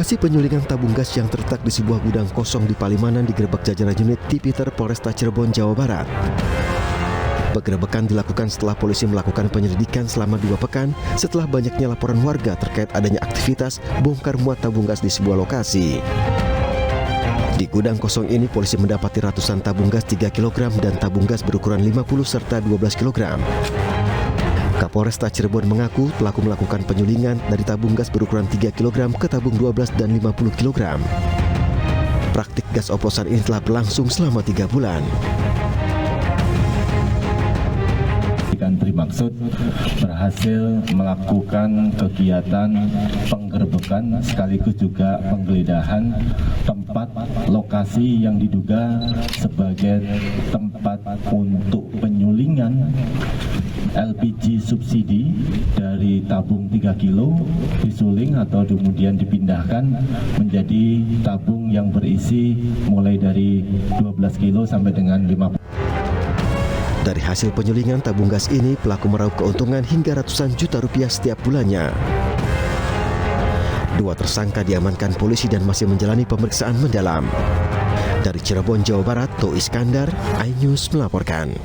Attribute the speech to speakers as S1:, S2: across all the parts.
S1: Lokasi penyulingan tabung gas yang terletak di sebuah gudang kosong di Palimanan digerebek jajaran unit Tipiter Polresta Cirebon, Jawa Barat. Penggerebekan dilakukan setelah polisi melakukan penyelidikan selama 2 pekan setelah banyaknya laporan warga terkait adanya aktivitas bongkar muat tabung gas di sebuah lokasi. Di gudang kosong ini polisi mendapati ratusan tabung gas 3 kg dan tabung gas berukuran 50 serta 12 kg. Kapolresta Cirebon mengaku pelaku melakukan penyulingan dari tabung gas berukuran 3 kg ke tabung 12 dan 50 kg. Praktik gas oplosan ini telah berlangsung selama 3 bulan.
S2: Maksud berhasil melakukan kegiatan penggerebekan sekaligus juga penggeledahan tempat lokasi yang diduga sebagai tempat untuk penyulingan LPG subsidi dari tabung 3 kilo disuling atau kemudian dipindahkan menjadi tabung yang berisi mulai dari 12 kilo sampai dengan 50.
S1: Dari hasil penyulingan tabung gas ini, pelaku meraup keuntungan hingga ratusan juta rupiah setiap bulannya. 2 tersangka diamankan polisi dan masih menjalani pemeriksaan mendalam. Dari Cirebon, Jawa Barat, To Iskandar, iNews melaporkan.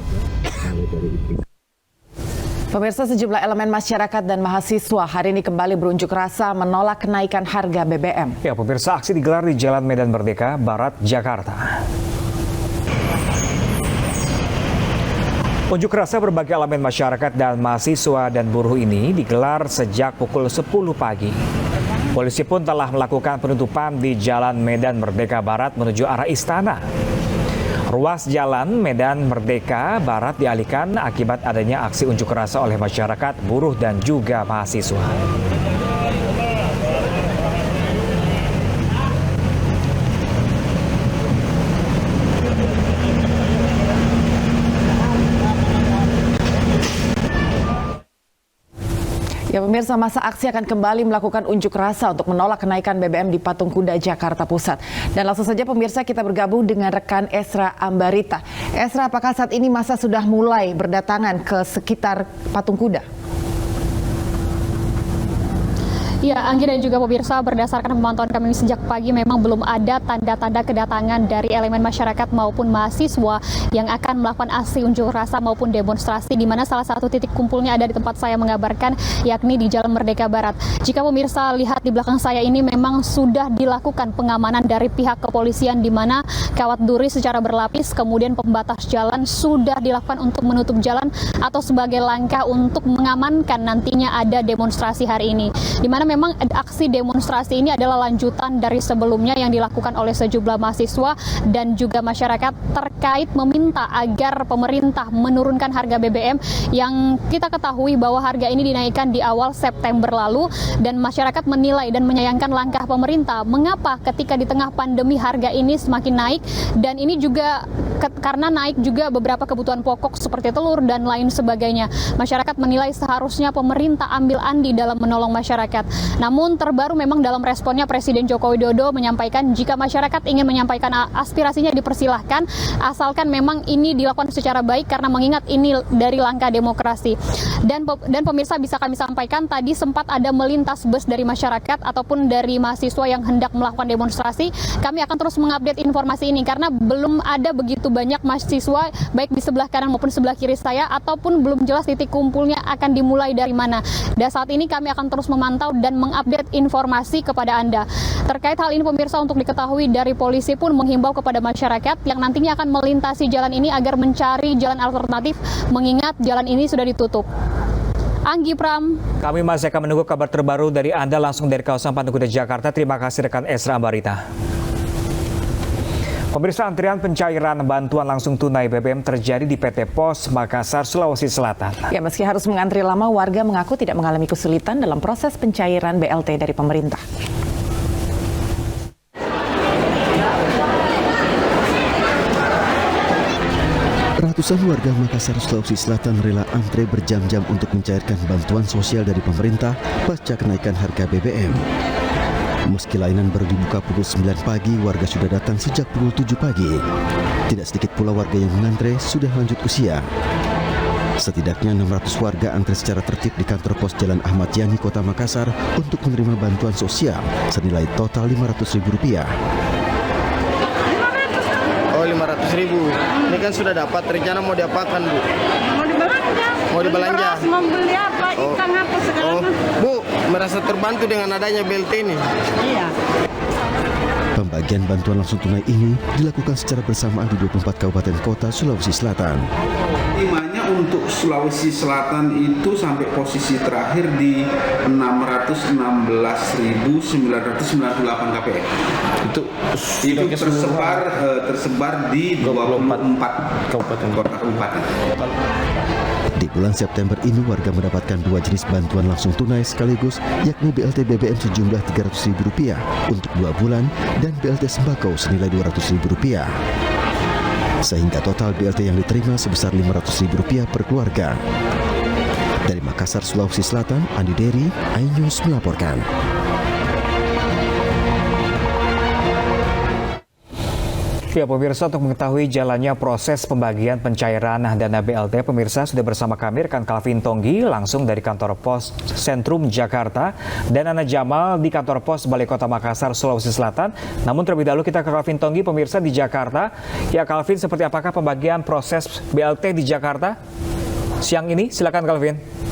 S3: Pemirsa, sejumlah elemen masyarakat dan mahasiswa hari ini kembali berunjuk rasa menolak kenaikan harga BBM.
S4: Ya, pemirsa, aksi digelar di Jalan Medan Merdeka Barat, Jakarta. Unjuk rasa berbagai elemen masyarakat dan mahasiswa dan buruh ini digelar sejak pukul 10 pagi. Polisi pun telah melakukan penutupan di Jalan Medan Merdeka Barat menuju arah istana. Ruas Jalan Medan Merdeka Barat dialihkan akibat adanya aksi unjuk rasa oleh masyarakat, buruh, dan juga mahasiswa.
S3: Ya, pemirsa, masa aksi akan kembali melakukan unjuk rasa untuk menolak kenaikan BBM di Patung Kuda, Jakarta Pusat. Dan langsung saja pemirsa, kita bergabung dengan rekan Esra Ambarita. Esra, apakah saat ini masa sudah mulai berdatangan ke sekitar Patung Kuda?
S5: Ya, Anggi dan juga pemirsa, berdasarkan pemantauan kami sejak pagi memang belum ada tanda-tanda kedatangan dari elemen masyarakat maupun mahasiswa yang akan melakukan aksi unjuk rasa maupun demonstrasi, di mana salah satu titik kumpulnya ada di tempat saya mengabarkan, yakni di Jalan Merdeka Barat. Jika pemirsa lihat di belakang saya ini memang sudah dilakukan pengamanan dari pihak kepolisian, di mana kawat duri secara berlapis, kemudian pembatas jalan sudah dilakukan untuk menutup jalan atau sebagai langkah untuk mengamankan nantinya ada demonstrasi hari ini. Di mana memang aksi demonstrasi ini adalah lanjutan dari sebelumnya yang dilakukan oleh sejumlah mahasiswa dan juga masyarakat terkait meminta agar pemerintah menurunkan harga BBM yang kita ketahui bahwa harga ini dinaikkan di awal September lalu, dan masyarakat menilai dan menyayangkan langkah pemerintah. Mengapa ketika di tengah pandemi harga ini semakin naik, dan ini juga karena naik juga beberapa kebutuhan pokok seperti telur dan lain sebagainya. Masyarakat menilai seharusnya pemerintah ambil andil dalam menolong masyarakat. Namun terbaru memang dalam responnya Presiden Joko Widodo menyampaikan jika masyarakat ingin menyampaikan aspirasinya dipersilahkan, asalkan memang ini dilakukan secara baik karena mengingat ini dari langkah demokrasi. Dan pemirsa, bisa kami sampaikan tadi sempat ada melintas bus dari masyarakat ataupun dari mahasiswa yang hendak melakukan demonstrasi. Kami akan terus mengupdate informasi ini karena belum ada begitu banyak mahasiswa baik di sebelah kanan maupun sebelah kiri saya, ataupun belum jelas titik kumpulnya akan dimulai dari mana. Dan saat ini kami akan terus memantau dan mengupdate informasi kepada Anda. Terkait hal ini pemirsa, untuk diketahui dari polisi pun menghimbau kepada masyarakat yang nantinya akan melintasi jalan ini agar mencari jalan alternatif mengingat jalan ini sudah ditutup. Anggi, Pram.
S4: Kami masih akan menunggu kabar terbaru dari Anda langsung dari kawasan Patung Kuda, Jakarta. Terima kasih rekan Esra Ambarita. Pemirsa, antrian pencairan bantuan langsung tunai BBM terjadi di PT Pos Makassar, Sulawesi Selatan. Ya, meski harus mengantri lama, warga mengaku tidak mengalami kesulitan dalam proses pencairan BLT dari pemerintah.
S1: Ratusan warga Makassar, Sulawesi Selatan rela antre berjam-jam untuk mencairkan bantuan sosial dari pemerintah pasca kenaikan harga BBM. Meski layanan baru dibuka pukul 9 pagi, warga sudah datang sejak pukul 7 pagi. Tidak sedikit pula warga yang mengantre sudah lanjut usia. Setidaknya 600 warga antri secara tertib di kantor pos Jalan Ahmad Yani, Kota Makassar untuk menerima bantuan sosial senilai total Rp500.000.
S6: Oh, 500.000. Ini kan sudah dapat, rencana mau diapakan, Bu? Mau dibelanja.
S7: Mau beli apa? Ikan apa sekarang?
S6: Bu, merasa terbantu dengan adanya BLT ini?
S7: Iya.
S1: Pembagian bantuan langsung tunai ini dilakukan secara bersamaan di 24 kabupaten kota Sulawesi Selatan.
S8: Timanya untuk Sulawesi Selatan itu sampai posisi terakhir di 616.998 KPM. Itu tersebar di 24 kabupaten kota.
S1: Di bulan September ini warga mendapatkan 2 jenis bantuan langsung tunai sekaligus, yakni BLT BBM sejumlah Rp300.000 untuk 2 bulan dan BLT sembako senilai Rp200.000. Sehingga total BLT yang diterima sebesar Rp500.000 per keluarga. Dari Makassar, Sulawesi Selatan, Andi Dery, iNews melaporkan.
S4: Ya, pemirsa, untuk mengetahui jalannya proses pembagian pencairan dana BLT, pemirsa sudah bersama kami rekan Calvin Tonggi langsung dari kantor pos Sentrum Jakarta dan Ana Jamal di kantor pos Balai Kota Makassar, Sulawesi Selatan. Namun terlebih dahulu kita ke Calvin Tonggi, pemirsa di Jakarta. Ya, Calvin, seperti apakah pembagian proses BLT di Jakarta siang ini? Silakan, Calvin.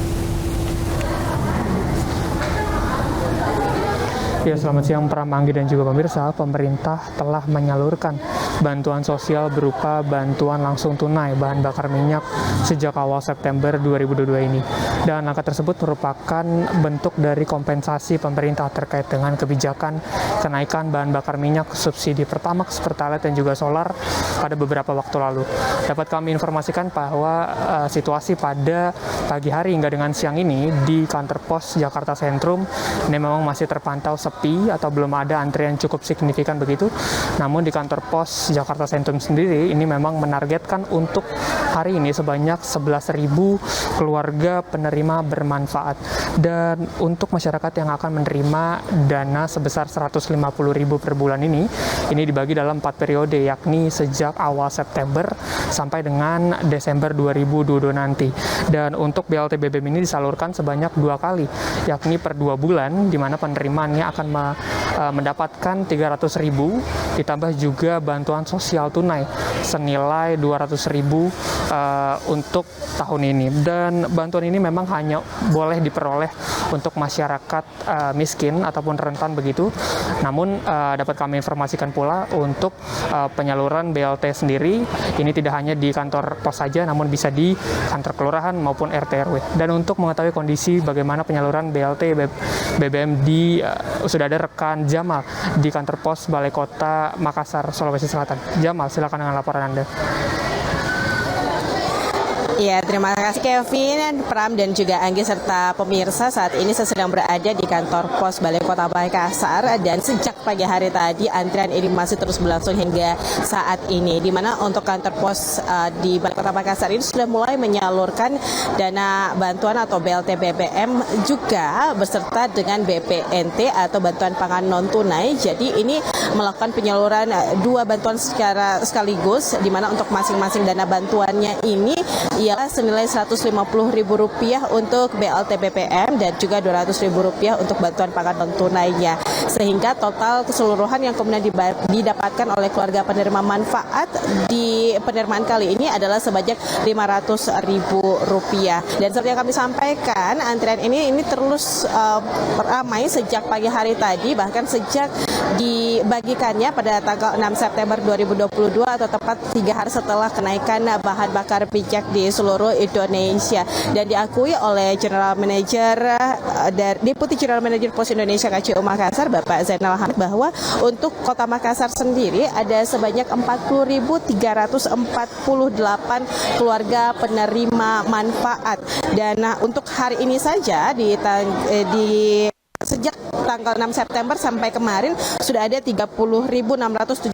S9: Ya, selamat siang Pram, Anggi dan juga pemirsa. Pemerintah telah menyalurkan bantuan sosial berupa bantuan langsung tunai bahan bakar minyak sejak awal September 2022 ini. Dan angka tersebut merupakan bentuk dari kompensasi pemerintah terkait dengan kebijakan kenaikan bahan bakar minyak subsidi Pertamax, Pertalite dan juga solar pada beberapa waktu lalu. Dapat kami informasikan bahwa situasi pada pagi hari hingga dengan siang ini di kantor pos Jakarta Sentrum ini memang masih terpantau sepi atau belum ada antrian cukup signifikan begitu. Namun di kantor pos Jakarta Sentrum sendiri ini memang menargetkan untuk hari ini sebanyak 11.000 keluarga penerima bermanfaat. Dan untuk masyarakat yang akan menerima dana sebesar 150.000 per bulan ini dibagi dalam 4 periode, yakni sejak awal September sampai dengan Desember 2022 nanti. Dan untuk BLT BBM ini disalurkan sebanyak 2 kali, yakni per 2 bulan, di mana penerimaannya akan mendapatkan 300.000 ditambah juga bantuan sosial tunai senilai 200.000 untuk tahun ini. Dan bantuan ini memang hanya boleh diperoleh untuk masyarakat miskin ataupun rentan begitu. Namun dapat kami informasikan pula untuk penyaluran BLT sendiri ini tidak hanya di kantor pos saja, namun bisa di kantor kelurahan maupun RT RW. Dan untuk mengetahui kondisi bagaimana penyaluran BLT BBM sudah ada rekan Jamal di kantor pos Balai Kota Makassar, Sulawesi Selatan. Jamal, silakan dengan laporan Anda.
S10: Ya, terima kasih Kevin, Pram, dan juga Anggi serta pemirsa. Saat ini saya sedang berada di kantor pos Balai Kota Makassar dan sejak pagi hari tadi antrian ini masih terus berlangsung hingga saat ini. Di mana untuk kantor pos di Balai Kota Makassar ini sudah mulai menyalurkan dana bantuan atau BLT BBM juga beserta dengan BPNT atau bantuan pangan non tunai. Jadi ini melakukan penyaluran 2 bantuan secara sekaligus, di mana untuk masing-masing dana bantuannya ini ialah senilai Rp150.000 untuk BLT BBM dan juga Rp200.000 untuk bantuan pangan non tunainya. Sehingga total keseluruhan yang kemudian didapatkan oleh keluarga penerima manfaat di penerimaan kali ini adalah sebanyak Rp500.000. Dan seperti yang kami sampaikan, antrian ini terus ramai sejak pagi hari tadi, bahkan sejak dibagikannya pada tanggal 6 September 2022 atau tepat 3 hari setelah kenaikan bahan bakar minyak di seluruh Indonesia. Dan diakui oleh General Manager dan Deputi General Manager Pos Indonesia KCU Makassar, Bapak Zainal Hamid, bahwa untuk Kota Makassar sendiri ada sebanyak 40.348 keluarga penerima manfaat. Dan untuk hari ini saja sejak tanggal 6 September sampai kemarin sudah ada 30.671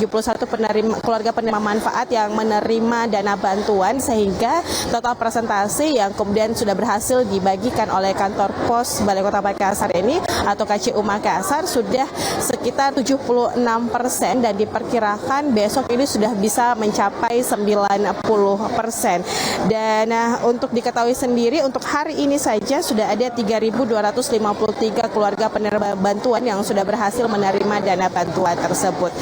S10: keluarga penerima manfaat yang menerima dana bantuan, sehingga total presentasi yang kemudian sudah berhasil dibagikan oleh kantor pos Balai Kota Makassar ini atau KCU Makassar sudah sekitar 76% dan diperkirakan besok ini sudah bisa mencapai 90%. Dan untuk diketahui sendiri untuk hari ini saja sudah ada 3.253 keluarga penerima bantuan yang sudah berhasil menerima dana bantuan tersebut.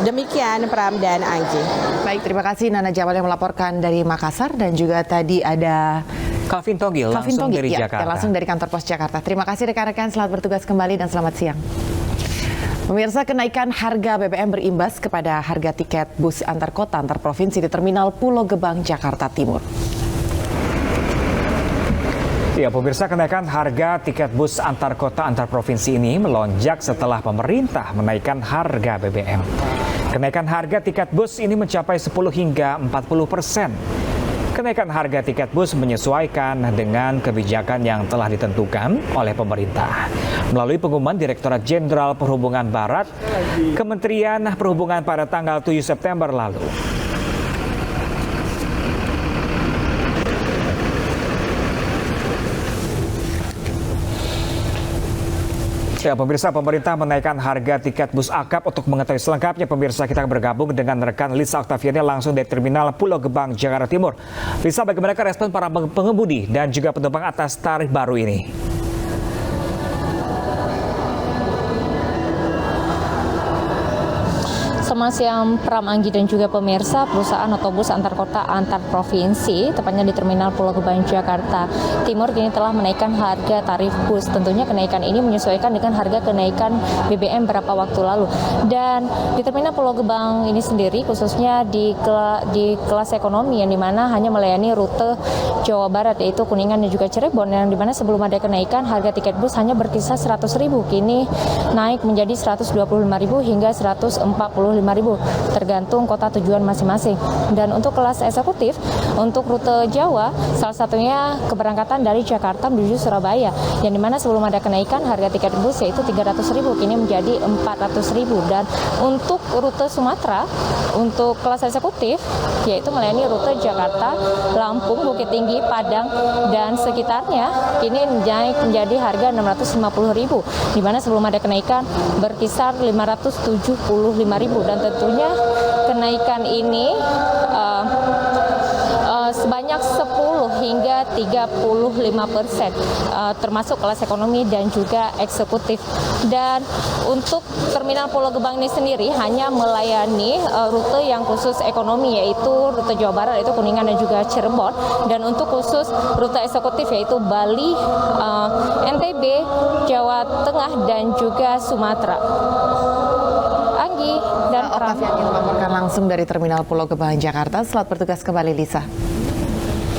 S10: Demikian Pram dan Anggi.
S3: Baik, terima kasih Nana Jamal yang melaporkan dari Makassar, dan juga tadi ada
S4: Calvin Tonggil langsung dari Jakarta.
S3: Langsung dari kantor pos Jakarta. Terima kasih rekan-rekan, selamat bertugas kembali dan selamat siang. Pemirsa, kenaikan harga BBM berimbas kepada harga tiket bus antar kota antar provinsi di Terminal Pulau Gebang, Jakarta Timur.
S4: Ya, pemirsa, kenaikan harga tiket bus antar kota antar provinsi ini melonjak setelah pemerintah menaikkan harga BBM. Kenaikan harga tiket bus ini mencapai 10 hingga 40%. Kenaikan harga tiket bus menyesuaikan dengan kebijakan yang telah ditentukan oleh pemerintah. Melalui pengumuman Direktorat Jenderal Perhubungan Barat, Kementerian Perhubungan pada tanggal 7 September lalu. Ya, pemirsa, pemerintah menaikkan harga tiket bus akap. Untuk mengetahui selengkapnya, pemirsa, kita bergabung dengan rekan Lisa Oktaviani langsung dari Terminal Pulau Gebang, Jakarta Timur. Lisa, bagaimana respon para pengemudi dan juga penumpang atas tarif baru ini?
S11: Selamat siang Pram, Anggi, dan juga pemirsa. Perusahaan otobus antar kota antar provinsi, tepatnya di Terminal Pulau Gebang, Jakarta Timur, kini telah menaikkan harga tarif bus. Tentunya kenaikan ini menyesuaikan dengan harga kenaikan BBM beberapa waktu lalu. Dan di Terminal Pulau Gebang ini sendiri, khususnya di kelas ekonomi, yang dimana hanya melayani rute Jawa Barat, yaitu Kuningan dan juga Cirebon, yang dimana sebelum ada kenaikan harga tiket bus hanya berkisar 100.000, kini naik menjadi 125.000 hingga 145.000 tergantung kota tujuan masing-masing. Dan untuk kelas eksekutif untuk rute Jawa, salah satunya keberangkatan dari Jakarta menuju Surabaya, yang dimana sebelum ada kenaikan harga tiket bus yaitu 300.000 kini menjadi 400.000. Dan untuk rute Sumatera untuk kelas eksekutif yaitu melayani rute Jakarta, Lampung, Bukit Tinggi, Padang dan sekitarnya, kini naik menjadi harga 650.000, di mana sebelum ada kenaikan berkisar 575.000. Dan tentunya kenaikan ini sebanyak 10 hingga 35%, termasuk kelas ekonomi dan juga eksekutif. Dan untuk Terminal Pulau Gebang ini sendiri hanya melayani rute yang khusus ekonomi, yaitu rute Jawa Barat, yaitu Kuningan dan juga Cirebon. Dan untuk khusus rute eksekutif yaitu Bali, NTB, Jawa Tengah dan juga Sumatera. Anggi dan
S3: Oktaviani melaporkan langsung dari Terminal Pulau Gebang, Jakarta. Selamat bertugas kembali, Lisa.